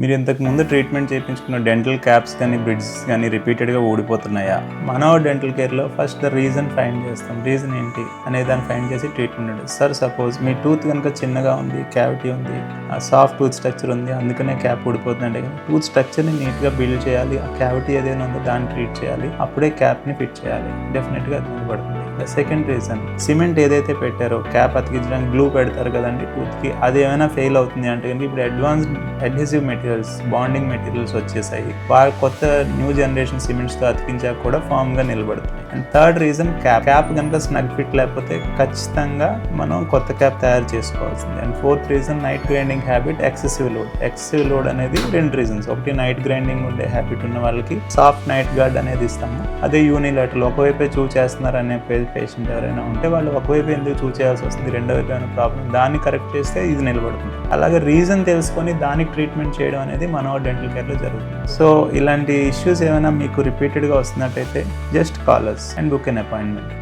మీరు ఇంతకు ముందు ట్రీట్మెంట్ చేయించుకున్న డెంటల్ క్యాప్స్ కానీ బ్రిడ్జెస్ కానీ రిపీటెడ్గా ఊడిపోతున్నాయా? మనో డెంటల్ కేర్లో ఫస్ట్ ద రీజన్ ఫైండ్ చేస్తాం. రీజన్ ఏంటి అనే దాన్ని ఫైండ్ చేసి ట్రీట్మెంట్ ఉంటుంది. సార్ సపోజ్ మీ టూత్ కనుక చిన్నగా ఉంది, క్యావిటీ ఉంది, సాఫ్ట్ టూత్ స్ట్రక్చర్ ఉంది, అందుకనే క్యాప్ ఊడిపోతుందంటే టూత్ స్ట్రక్చర్ని నీట్గా బిల్డ్ చేయాలి, ఆ క్యావిటీ ఏదైనా ఉందో దాన్ని ట్రీట్ చేయాలి, అప్పుడే క్యాప్ని ఫిట్ చేయాలి. డెఫినెట్గా అది నిలబడుతుంది. సెకండ్ రీజన్, సిమెంట్ ఏదైతే పెట్టారో క్యాప్ అతికించడానికి గ్లూ పెడతారు కదండి టూత్కి, అది ఏమైనా ఫెయిల్ అవుతుంది అంటే కనుక ఇప్పుడు advanced adhesive materials, bonding materials వచ్చేసాయి. కొత్త న్యూ జనరేషన్ సిమెంట్స్తో అతికించాక కూడా ఫామ్గా నిలబడుతుంది. అండ్ థర్డ్ రీజన్, క్యాప్ కనుక స్నగ్ ఫిట్ లేకపోతే ఖచ్చితంగా మనం కొత్త క్యాప్ తయారు చేసుకోవాల్సింది. And fourth reason, night grinding habit, excessive load. Excessive load అనేది రెండు రీజన్స్. ఒకటి, నైట్ గ్రైండింగ్ ఉండే హ్యాబిట్ ఉన్న వాళ్ళకి సాఫ్ట్ నైట్ గార్డ్ అనేది ఇస్తాము. అదే యూనిలాటరల్ ఒకవైపే చూ చేస్తున్నారు అనే పేషెంట్ ఎవరైనా ఉంటే వాళ్ళు ఒకవైపు ఎందుకు చూ చేయాల్సి వస్తుంది, రెండో వైపు ఏమైనా ప్రాబ్లం, దాన్ని కరెక్ట్ చేస్తే ఇది నిలబడుతుంది. అలాగే రీజన్ తెలుసుకొని దానికి ట్రీట్మెంట్ చేయడం అనేది మన డెంటల్ కేర్లో జరుగుతుంది. సో ఇలాంటి ఇష్యూస్ ఏమైనా మీకు రిపీటెడ్గా వస్తున్నట్టయితే just call us and book an appointment.